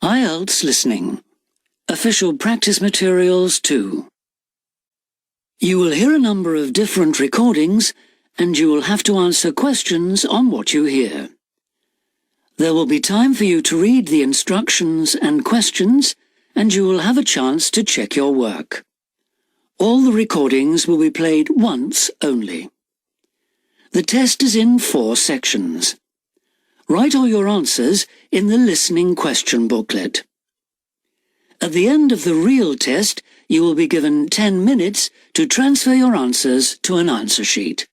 IELTS Listening. Official Practice Materials 2. You will hear a number of different recordings and you will have to answer questions on what you hear. There will be time for you to read the instructions and questions and you will have a chance to check your work. All the recordings will be played once only. The test is in 4 sections. Write all your answers in the listening question booklet. At the end of the real test, you will be given 10 minutes to transfer your answers to an answer sheet.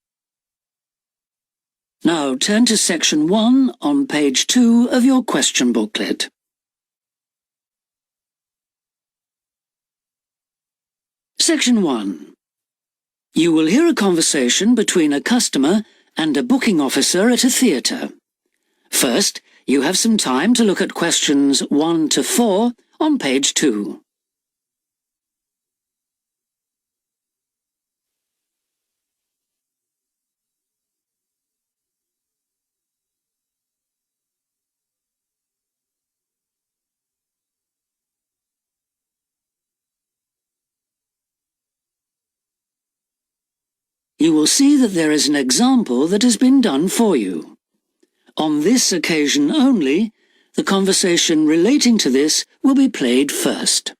Now turn to section 1 on page 2 of your question booklet. Section 1. You will hear a conversation between a customer and a booking officer at a theatre. First, you have some time to look at questions 1 to 4 on page 2. You will see that there is an example that has been done for you. On this occasion only, the conversation relating to this will be played first.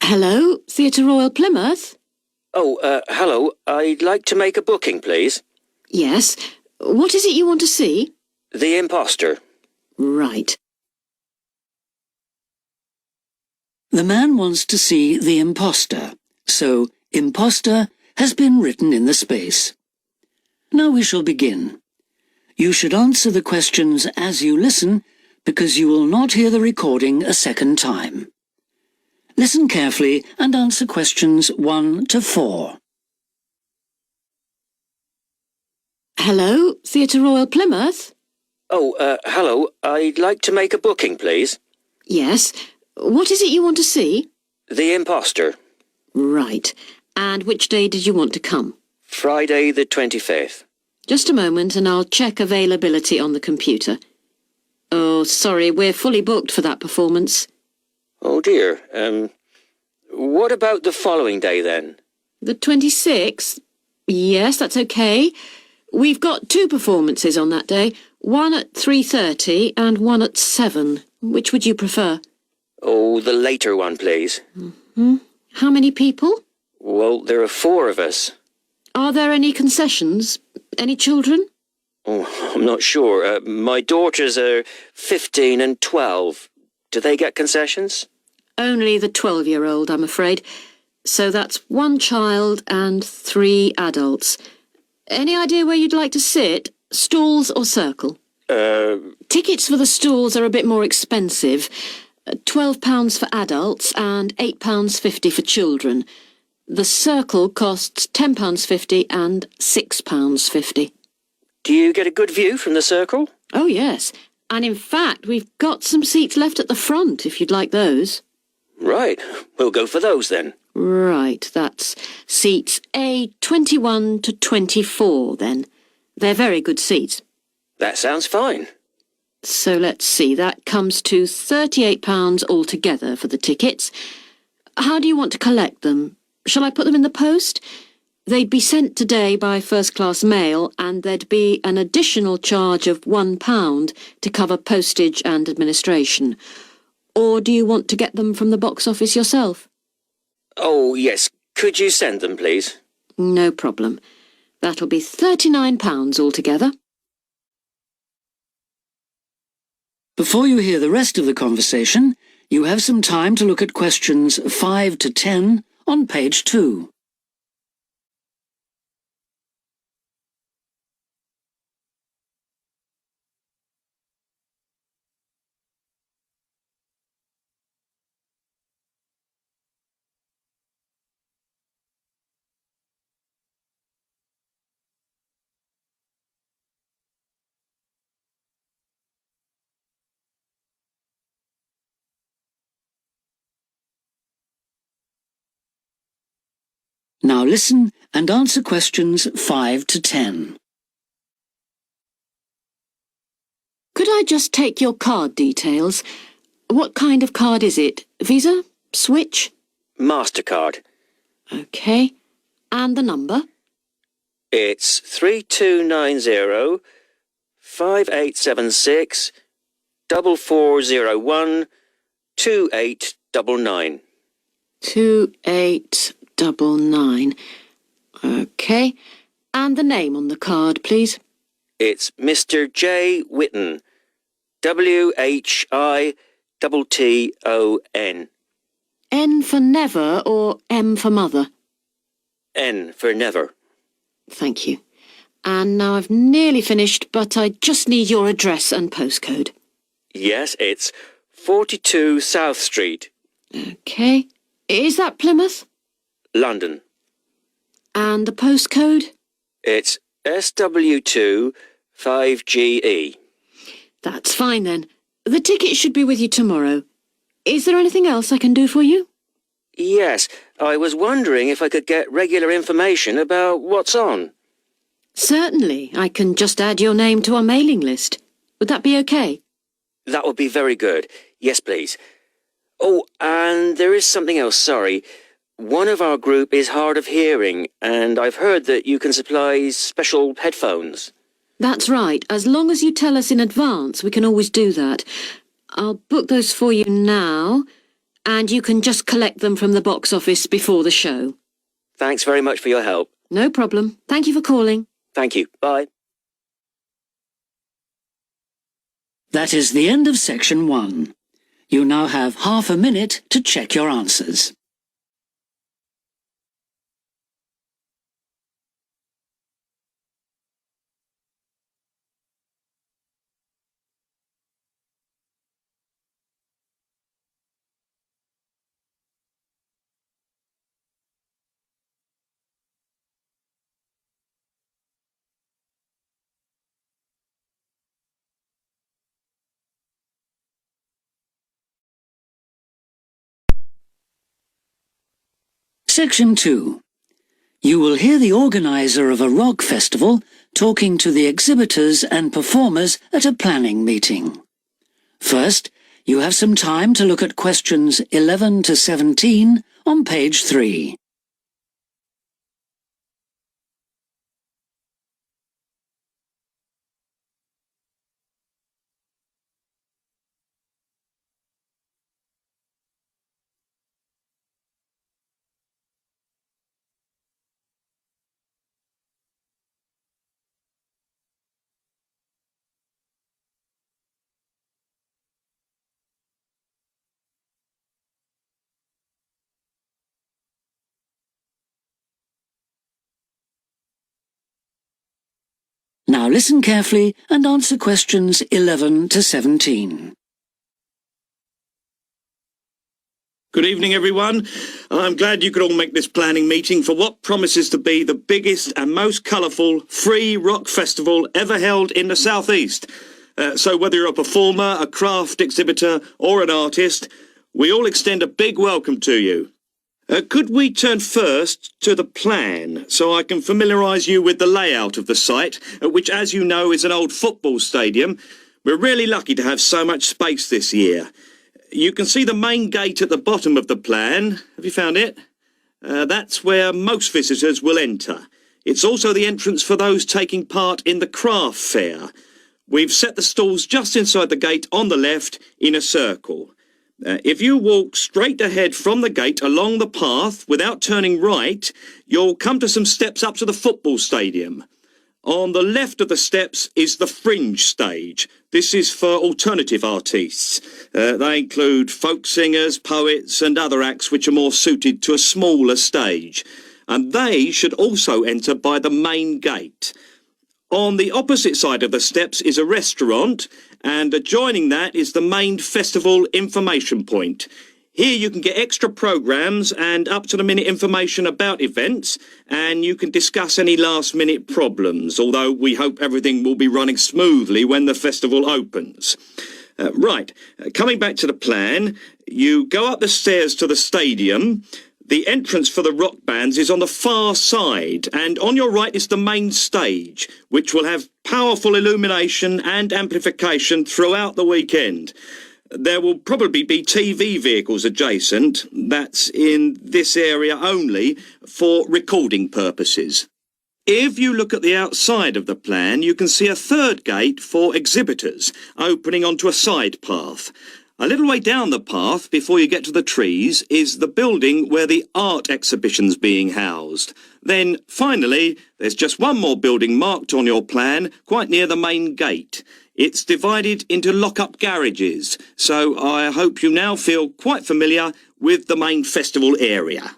Hello, Theatre Royal Plymouth? Hello. I'd like to make a booking, please. Yes. What is it you want to see? The Imposter. Right. The man wants to see the imposter, so imposter has been written in the space. Now we shall begin. You should answer the questions as you listen, because you will not hear the recording a second time. Listen carefully and answer questions 1 to 4. Hello, Theatre Royal Plymouth? Hello. I'd like to make a booking, please. Yes. What is it you want to see? The Imposter. Right. And which day did you want to come? Friday the 25th. Just a moment and I'll check availability on the computer. Oh, sorry, we're fully booked for that performance. Oh dear. What about the following day then? The 26th? Yes, that's okay. We've got 2 performances on that day, one at 3:30 and one at 7. Which would you prefer? Oh, the later one, please. How many people? Well, there are 4 of us. Are there any concessions? Any children? Oh, I'm not sure. My daughters are 15 and 12. Do they get concessions? Only the 12-year-old, I'm afraid. So that's 1 child and 3 adults. Any idea where you'd like to sit? Stalls or circle? Tickets for the stalls are a bit more expensive. £12 for adults and £8.50 for children. The circle costs £10.50 and £6.50. Do you get a good view from the circle? Oh, yes. And in fact, we've got some seats left at the front, if you'd like those. Right. We'll go for those then. Right, that's seats A21 to 24 then. They're very good seats. That sounds fine. So let's see, that comes to £38 altogether for the tickets. How do you want to collect them? Shall I put them in the post? They'd be sent today by first-class mail and there'd be an additional charge of £1 to cover postage and administration. Or do you want to get them from the box office yourself? Oh, yes. Could you send them, please? No problem. That'll be £39 altogether. Before you hear the rest of the conversation, you have some time to look at questions 5 to 10 on page 2. Now listen and answer questions 5 to 10. Could I just take your card details? What kind of card is it? Visa? Switch? MasterCard. OK. And the number? It's 3290 5876 4401 2899. 2899. OK. And the name on the card, please? It's Mr. J. Whitton. WHITTON. N for never or M for mother? N for never. Thank you. And now I've nearly finished, but I just need your address and postcode. Yes, it's 42 South Street, OK. Is that Plymouth? London. And the postcode? It's SW2 5GE. That's fine then. The ticket should be with you tomorrow. Is there anything else I can do for you? Yes, I was wondering if I could get regular information about what's on. Certainly. I can just add your name to our mailing list. Would that be OK? That would be very good. Yes, please. Oh, and there is something else, sorry. One of our group is hard of hearing, and I've heard that you can supply special headphones. That's right. As long as you tell us in advance, we can always do that. I'll book those for you now, and you can just collect them from the box office before the show. Thanks very much for your help. No problem. Thank you for calling. Thank you. Bye. That is the end of section 1. You now have half a minute to check your answers. Section 2. You will hear the organizer of a rock festival talking to the exhibitors and performers at a planning meeting. First, you have some time to look at questions 11 to 17 on page 3. Now listen carefully and answer questions 11 to 17. Good evening, everyone. I'm glad you could all make this planning meeting for what promises to be the biggest and most colourful free rock festival ever held in the South East. So whether you're a performer, a craft exhibitor or an artist, we all extend a big welcome to you. Could we turn first to the plan so I can familiarise you with the layout of the site, which, as you know, is an old football stadium. We're really lucky to have so much space this year. You can see the main gate at the bottom of the plan. Have you found it? That's where most visitors will enter. It's also the entrance for those taking part in the craft fair. We've set the stalls just inside the gate on the left in a circle. If you walk straight ahead from the gate along the path without turning right, you'll come to some steps up to the football stadium. On the left of the steps is the fringe stage. This is for alternative artists. They include folk singers, poets and other acts which are more suited to a smaller stage. And they should also enter by the main gate. On the opposite side of the steps is a restaurant, and adjoining that is the main festival information point. Here you can get extra programmes and up-to-the-minute information about events, and you can discuss any last-minute problems, although we hope everything will be running smoothly when the festival opens. Coming back to the plan, you go up the stairs to the stadium. The entrance for the rock bands is on the far side, and on your right is the main stage, which will have powerful illumination and amplification throughout the weekend. There will probably be TV vehicles adjacent, that's in this area only, for recording purposes. If you look at the outside of the plan, you can see a third gate for exhibitors, opening onto a side path. A little way down the path, before you get to the trees, is the building where the art exhibition's being housed. Then, finally, there's just one more building marked on your plan, quite near the main gate. It's divided into lock-up garages, so I hope you now feel quite familiar with the main festival area.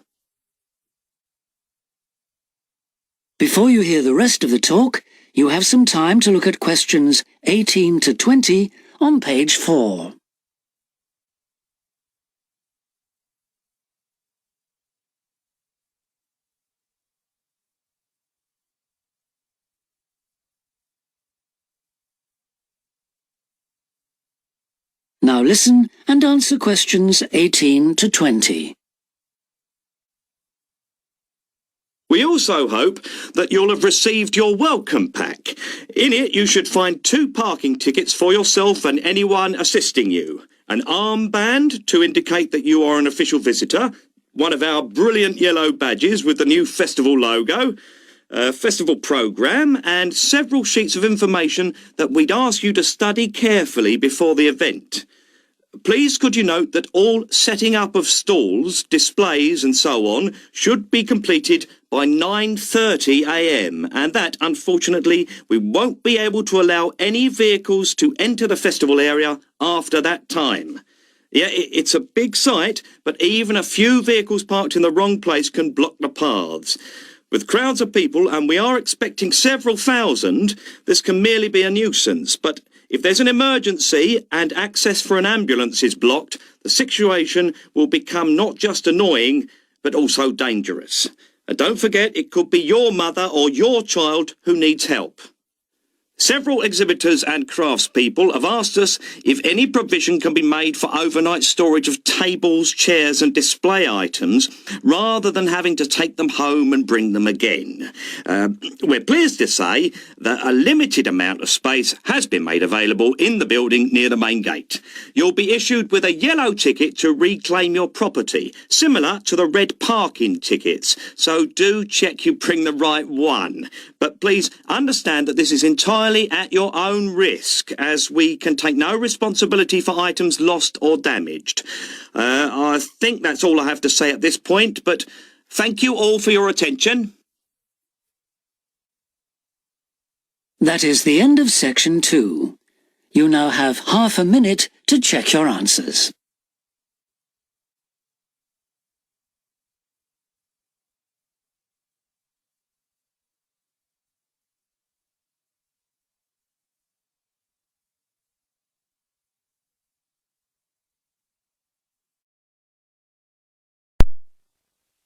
Before you hear the rest of the talk, you have some time to look at questions 18 to 20 on page 4. Now listen and answer questions 18 to 20. We also hope that you'll have received your welcome pack. In it you should find 2 parking tickets for yourself and anyone assisting you, an armband to indicate that you are an official visitor, one of our brilliant yellow badges with the new festival logo, a festival programme, and several sheets of information that we'd ask you to study carefully before the event. Please could you note that all setting up of stalls, displays and so on should be completed by 9:30 a.m. and that, unfortunately, we won't be able to allow any vehicles to enter the festival area after that time. Yeah, it's a big site, but even a few vehicles parked in the wrong place can block the paths. With crowds of people, and we are expecting several thousand, this can merely be a nuisance, but if there's an emergency and access for an ambulance is blocked, the situation will become not just annoying, but also dangerous. And don't forget, it could be your mother or your child who needs help. Several exhibitors and craftspeople have asked us if any provision can be made for overnight storage of tables, chairs and display items rather than having to take them home and bring them again. We're pleased to say that a limited amount of space has been made available in the building near the main gate. You'll be issued with a yellow ticket to reclaim your property, similar to the red parking tickets, so do check you bring the right one. But please understand that this is entirely at your own risk, as we can take no responsibility for items lost or damaged. I think that's all I have to say at this point, but thank you all for your attention. That is the end of section 2. You now have half a minute to check your answers.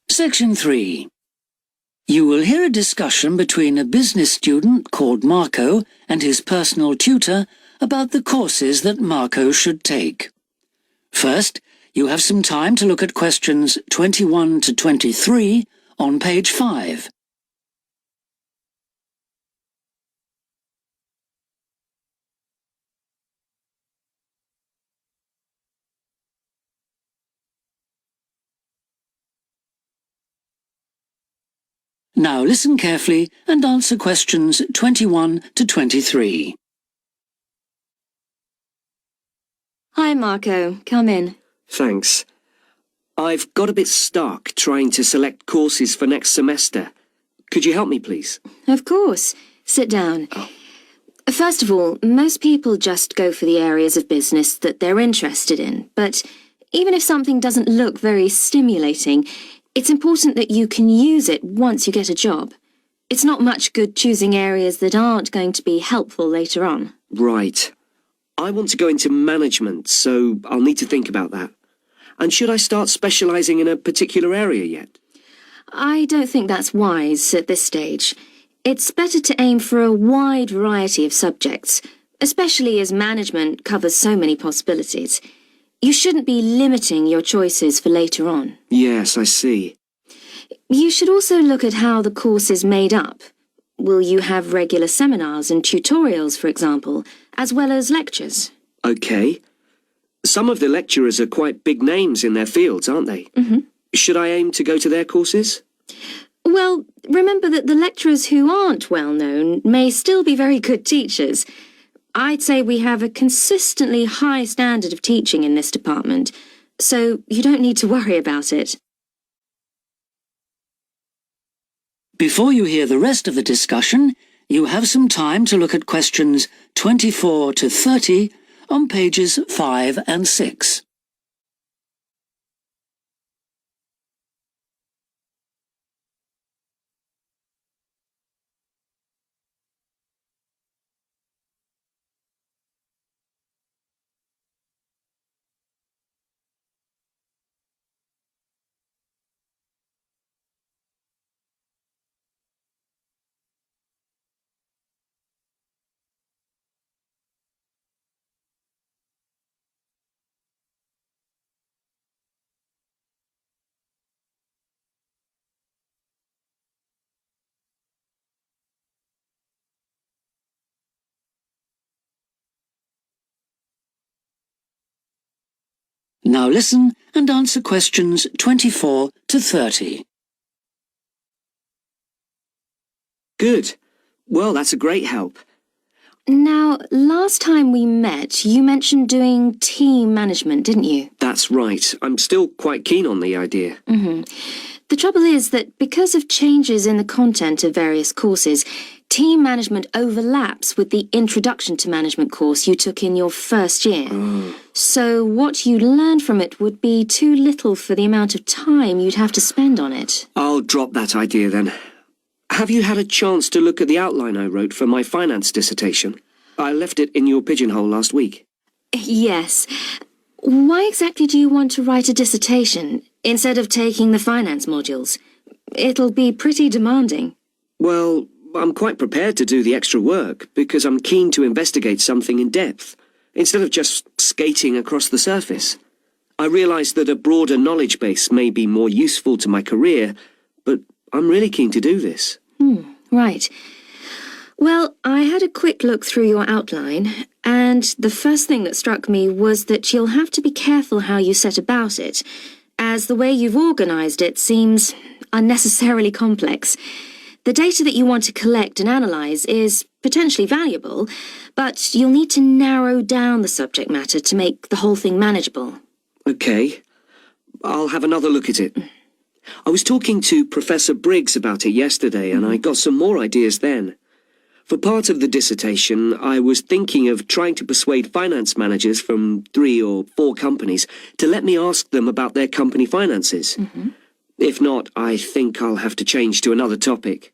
Section 3. You will hear a discussion between a business student called Marco and his personal tutor about the courses that Marco should take. First, you have some time to look at questions 21 to 23 on page 5. Now listen carefully and answer questions 21 to 23. Hi, Marco. Come in. Thanks. I've got a bit stuck trying to select courses for next semester. Could you help me, please? Of course. Sit down. First of all, most people just go for the areas of business that they're interested in, but even if something doesn't look very stimulating, it's important that you can use it once you get a job. It's not much good choosing areas that aren't going to be helpful later on. Right. I want to go into management, so I'll need to think about that. And should I start specialising in a particular area yet? I don't think that's wise at this stage. It's better to aim for a wide variety of subjects, especially as management covers so many possibilities. You shouldn't be limiting your choices for later on. Yes, I see. You should also look at how the course is made up. Will you have regular seminars and tutorials, for example, as well as lectures? Okay. Some of the lecturers are quite big names in their fields, aren't they? Should I aim to go to their courses? Well, remember that the lecturers who aren't well known may still be very good teachers. I'd say we have a consistently high standard of teaching in this department, so you don't need to worry about it. Before you hear the rest of the discussion, you have some time to look at questions 24 to 30 on pages 5 and 6. Now listen and answer questions 24 to 30. Good. Well, that's a great help. Now, last time we met, you mentioned doing team management, didn't you? That's right. I'm still quite keen on the idea. The trouble is that because of changes in the content of various courses, team management overlaps with the Introduction to Management course you took in your first year. So what you learned from it would be too little for the amount of time you'd have to spend on it. I'll drop that idea then. Have you had a chance to look at the outline I wrote for my finance dissertation? I left it in your pigeonhole last week. Yes. Why exactly do you want to write a dissertation instead of taking the finance modules? It'll be pretty demanding. Well, I'm quite prepared to do the extra work because I'm keen to investigate something in depth, instead of just skating across the surface. I realise that a broader knowledge base may be more useful to my career, but I'm really keen to do this. Right. Well, I had a quick look through your outline, and the first thing that struck me was that you'll have to be careful how you set about it, as the way you've organised it seems unnecessarily complex. The data that you want to collect and analyse is potentially valuable, but you'll need to narrow down the subject matter to make the whole thing manageable. Okay. I'll have another look at it. I was talking to Professor Briggs about it yesterday, and I got some more ideas then. For part of the dissertation, I was thinking of trying to persuade finance managers from 3 or 4 companies to let me ask them about their company finances. If not, I think I'll have to change to another topic.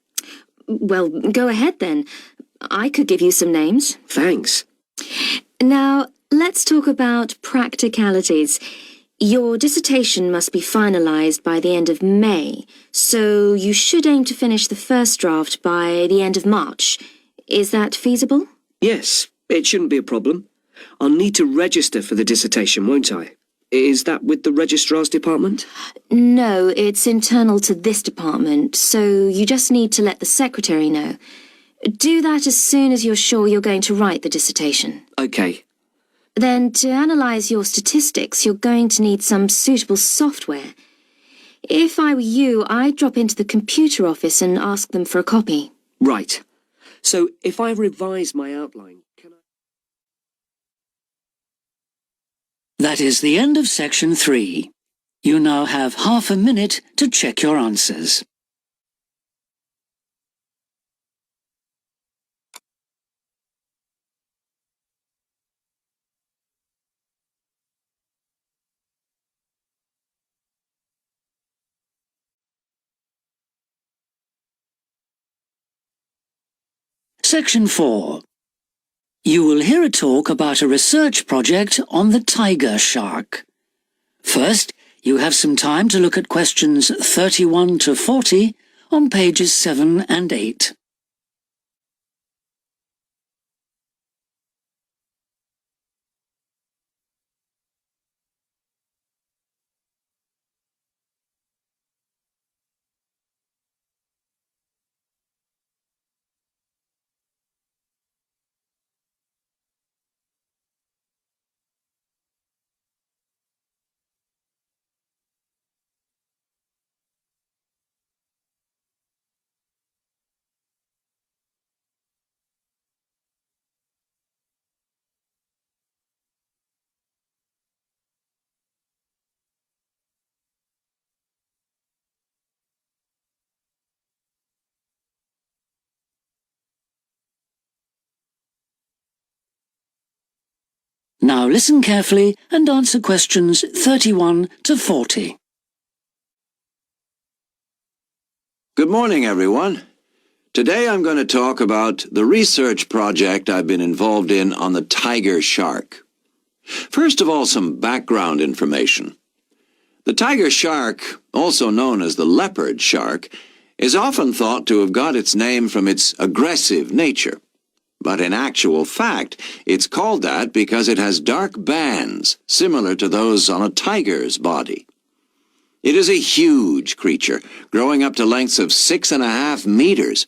Well, go ahead then. I could give you some names. Thanks. Now, let's talk about practicalities. Your dissertation must be finalised by the end of May, so you should aim to finish the first draft by the end of March. Is that feasible? Yes, it shouldn't be a problem. I'll need to register for the dissertation, won't I? Is that with the registrar's department? No, it's internal to this department, so you just need to let the secretary know. Do that as soon as you're sure you're going to write the dissertation. Okay. Then, to analyse your statistics, you're going to need some suitable software. If I were you, I'd drop into the computer office and ask them for a copy. Right. So, if I revise my outline, can I... That is the end of section 3. You now have half a minute to check your answers. Section 4. You will hear a talk about a research project on the tiger shark. First, you have some time to look at questions 31 to 40 on pages 7 and 8. Now listen carefully and answer questions 31 to 40. Good morning, everyone. Today I'm going to talk about the research project I've been involved in on the tiger shark. First of all, some background information. The tiger shark, also known as the leopard shark, is often thought to have got its name from its aggressive nature. But in actual fact, it's called that because it has dark bands similar to those on a tiger's body. It is a huge creature, growing up to lengths of 6.5 meters.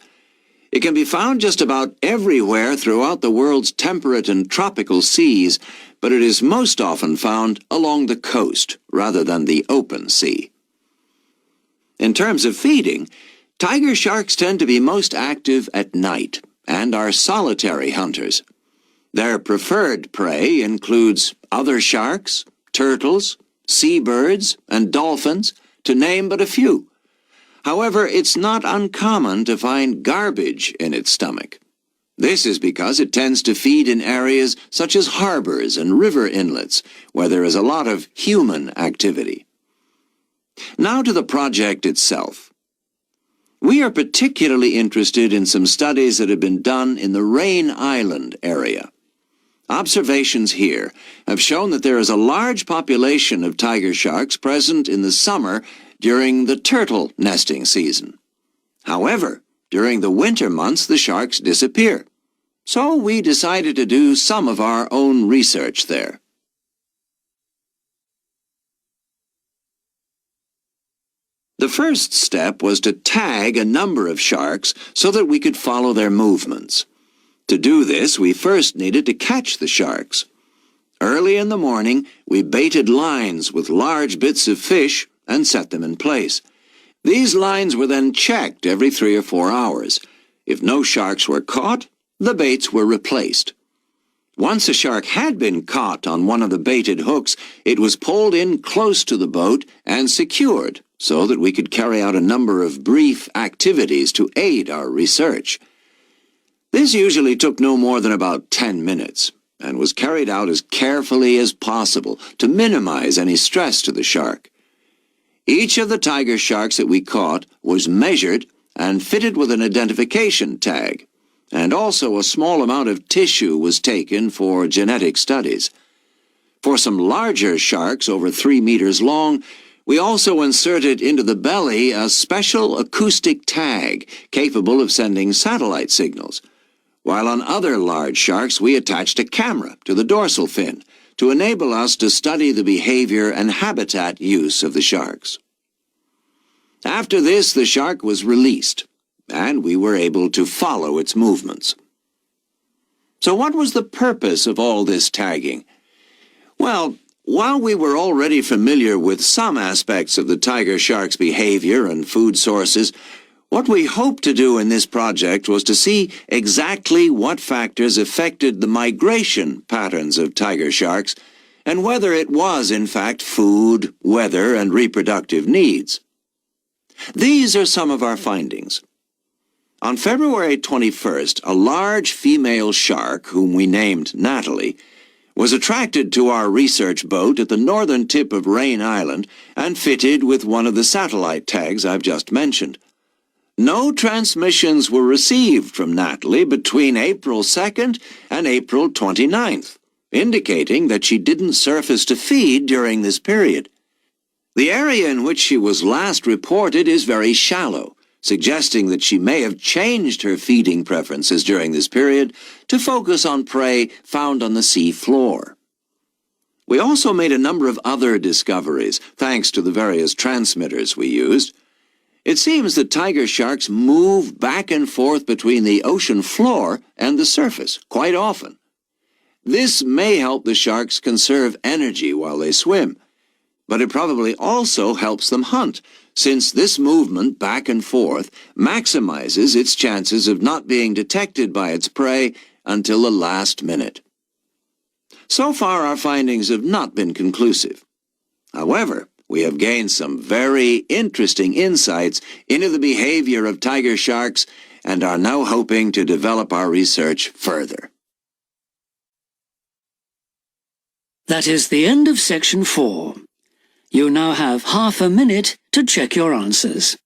It can be found just about everywhere throughout the world's temperate and tropical seas, but it is most often found along the coast rather than the open sea. In terms of feeding, tiger sharks tend to be most active at night and are solitary hunters. Their preferred prey includes other sharks, turtles, seabirds, and dolphins, to name but a few. However, it's not uncommon to find garbage in its stomach. This is because it tends to feed in areas such as harbors and river inlets, where there is a lot of human activity. Now to the project itself. We are particularly interested in some studies that have been done in the Rain Island area. Observations here have shown that there is a large population of tiger sharks present in the summer during the turtle nesting season. However, during the winter months the sharks disappear. So we decided to do some of our own research there. The first step was to tag a number of sharks so that we could follow their movements. To do this, we first needed to catch the sharks. Early in the morning, we baited lines with large bits of fish and set them in place. These lines were then checked every 3 or 4 hours. If no sharks were caught, the baits were replaced. Once a shark had been caught on one of the baited hooks, it was pulled in close to the boat and secured so that we could carry out a number of brief activities to aid our research. This usually took no more than about 10 minutes and was carried out as carefully as possible to minimize any stress to the shark. Each of the tiger sharks that we caught was measured and fitted with an identification tag, and also a small amount of tissue was taken for genetic studies. For some larger sharks over 3 meters long, we also inserted into the belly a special acoustic tag capable of sending satellite signals, while on other large sharks we attached a camera to the dorsal fin to enable us to study the behavior and habitat use of the sharks. After this, the shark was released, and we were able to follow its movements. So what was the purpose of all this tagging? Well, while we were already familiar with some aspects of the tiger shark's behavior and food sources, what we hoped to do in this project was to see exactly what factors affected the migration patterns of tiger sharks and whether it was, in fact, food, weather, and reproductive needs. These are some of our findings. On February 21st, a large female shark, whom we named Natalie, was attracted to our research boat at the northern tip of Rain Island and fitted with one of the satellite tags I've just mentioned. No transmissions were received from Natalie between April 2nd and April 29th, indicating that she didn't surface to feed during this period. The area in which she was last reported is very shallow, suggesting that she may have changed her feeding preferences during this period to focus on prey found on the sea floor. We also made a number of other discoveries, thanks to the various transmitters we used. It seems that tiger sharks move back and forth between the ocean floor and the surface quite often. This may help the sharks conserve energy while they swim, but it probably also helps them hunt, since this movement back and forth maximizes its chances of not being detected by its prey until the last minute. So far, our findings have not been conclusive. However, we have gained some very interesting insights into the behavior of tiger sharks and are now hoping to develop our research further. That is the end of section 4. You now have half a minute to check your answers.